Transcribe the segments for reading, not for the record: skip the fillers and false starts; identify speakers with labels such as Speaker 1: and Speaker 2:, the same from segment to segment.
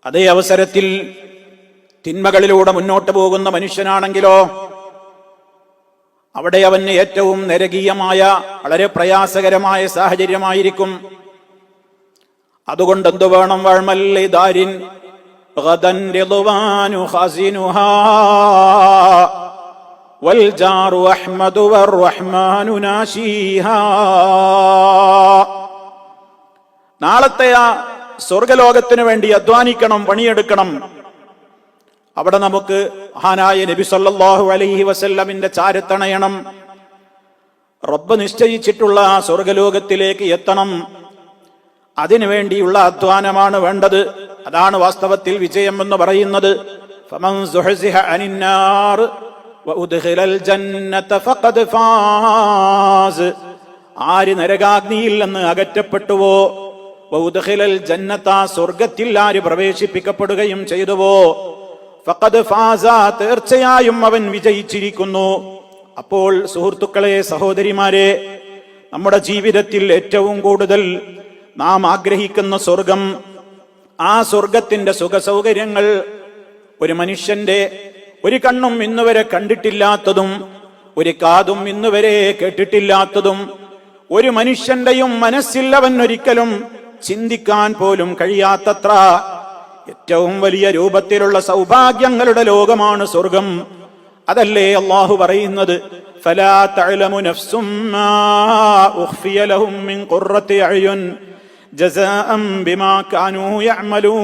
Speaker 1: അതേ അവസരത്തിൽ തിന്മകളിലൂടെ മുന്നോട്ട് പോകുന്ന മനുഷ്യനാണെങ്കിലോ അവിടെ അവന് ഏറ്റവും നരകീയമായ, വളരെ പ്രയാസകരമായ സാഹചര്യമായിരിക്കും. അതുകൊണ്ട് എന്തു വേണം? വഅമൽ ദാരിൻ ഗദൻ റിദ്വാനു ഖസിനുഹാ വൽ ജാറു അഹ്മദു വർ-റഹ്മാനു നാശീഹാ. നാളത്തെ ആ സ്വർഗലോകത്തിനു വേണ്ടി അധ്വാനിക്കണം, പണിയെടുക്കണം. അവിടെ നമുക്ക് മഹാനായ നബി സല്ലല്ലാഹു അലൈഹി വസല്ലമിന്റെ ചാരത്തണയണം. റബ്ബ് നിശ്ചയിച്ചിട്ടുള്ള ആ സ്വർഗലോകത്തിലേക്ക് എത്തണം. അതിനുവേണ്ടിയുള്ള അധ്വാനമാണ് വേണ്ടത്. അതാണ് വാസ്തവത്തിൽ വിജയം എന്ന് പറയുന്നത്. ഫമൻ സുഹ്സിഹ അനിന്നാർ വഉദ്ഖിലൽ ജന്നത ഫഖദ് ഫാസ്. ആര് നരകാഗ്നിയിൽ നിന്ന് അകറ്റപ്പെട്ടുവോ, വഉദ്ഖിലൽ ജന്നത, സ്വർഗത്തിൽ ആര് പ്രവേശിപ്പിക്കപ്പെടുകയും ചെയ്തുവോ, ഫഖദ് ഫാസ, തീർച്ചയായും അവൻ വിജയിച്ചിരിക്കുന്നു. അപ്പോൾ സുഹൃത്തുക്കളെ, സഹോദരിമാരെ, നമ്മുടെ ജീവിതത്തിൽ ഏറ്റവും കൂടുതൽ നാം ആഗ്രഹിക്കുന്ന സ്വർഗം, ആ സ്വർഗത്തിന്റെ സുഖസൗകര്യങ്ങൾ ഒരു മനുഷ്യന്റെ ഒരു കണ്ണും ഇന്നുവരെ കണ്ടിട്ടില്ലാത്തതും ഒരു കാതും ഇന്നുവരെ കേട്ടിട്ടില്ലാത്തതും ഒരു മനുഷ്യന്റെയും മനസ്സിൽ അവൻ ഒരിക്കലും ചിന്തിക്കാൻ പോലും കഴിയാത്തത്ര ഏറ്റവും വലിയ രൂപത്തിലുള്ള സൗഭാഗ്യങ്ങളുടെ ലോകമാണ് സ്വർഗം. അതല്ലേ അല്ലാഹു പറയുന്നത്, ഫലാ തഅലമു നഫ്സും മാ ഉഖ്ഫിയ ലഹും മിൻ ഖുർറത്തി അയുൻ ജസാഅൻ ബിമാ കാനൂ യഅമലൂൻ.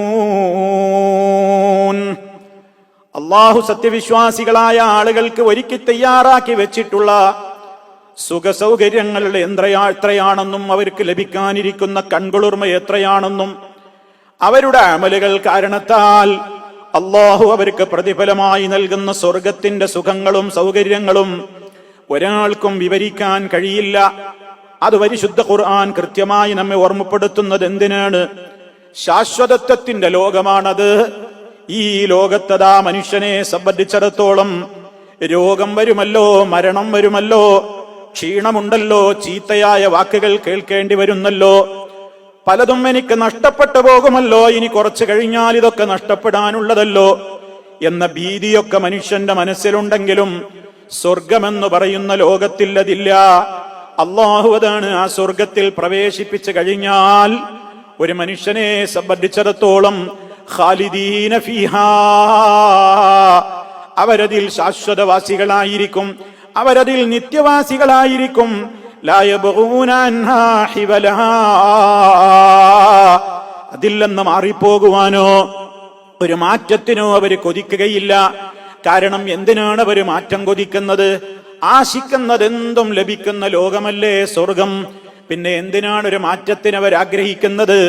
Speaker 1: അല്ലാഹു സത്യവിശ്വാസികളായ ആളുകൾക്ക് ഒരുക്കി തയ്യാറാക്കി വെച്ചിട്ടുള്ള സുഖസൗകര്യങ്ങളുടെ എത്രയാണെന്നും അവർക്ക് ലഭിക്കാനിരിക്കുന്ന കൺകുളിർമ എത്രയാണെന്നും അവരുടെ അമലുകൾ കാരണത്താൽ അല്ലാഹു അവർക്ക് പ്രതിഫലമായി നൽകുന്ന സ്വർഗത്തിന്റെ സുഖങ്ങളും സൗകര്യങ്ങളും ഒരാൾക്കും വിവരിക്കാൻ കഴിയില്ല. അത് പരിശുദ്ധ ഖുർആൻ കൃത്യമായി നമ്മെ ഓർമ്മപ്പെടുത്തുന്നത് എന്തിനാണ്? ശാശ്വതത്വത്തിന്റെ ലോകമാണത്. ഈ ലോകത്തതാ മനുഷ്യനെ സംബന്ധിച്ചിടത്തോളം രോഗം വരുമല്ലോ, മരണം വരുമല്ലോ, ക്ഷീണമുണ്ടല്ലോ, ചീത്തയായ വാക്കുകൾ കേൾക്കേണ്ടി വരുന്നല്ലോ, പലതും എനിക്ക് നഷ്ടപ്പെട്ടു പോകുമല്ലോ, ഇനി കുറച്ചു കഴിഞ്ഞാൽ ഇതൊക്കെ നഷ്ടപ്പെടാനുള്ളതല്ലോ എന്ന ഭീതിയൊക്കെ മനുഷ്യന്റെ മനസ്സിലുണ്ടെങ്കിലും സ്വർഗമെന്ന് പറയുന്ന ലോകത്തിൽ അതില്ല. അല്ലാഹു അതാണ് ആ സ്വർഗത്തിൽ പ്രവേശിപ്പിച്ചു കഴിഞ്ഞാൽ ഒരു മനുഷ്യനെ സംബന്ധിച്ചിടത്തോളം ഖാലിദീന ഫീഹാ, അവരതിൽ ശാശ്വതവാസികളായിരിക്കും, അവരതിൽ നിത്യവാസികളായിരിക്കും. ലാ യബ്ഗൂന അൻഹാ ഹിവലഹാ, അതിൽ നിന്ന് മാറിപ്പോകുവാനോ ഒരു മാറ്റത്തിനോ അവർ കൊതിക്കുകയില്ല. കാരണം എന്തിനാണ് അവർ മാറ്റം കൊതിക്കുന്നത്? ആശിക്കുന്നതെന്തും ലഭിക്കുന്ന ലോകമല്ലേ സ്വർഗം. പിന്നെ എന്തിനാണ് ഒരു മാറ്റത്തിന് അവർ ആഗ്രഹിക്കുന്നത്?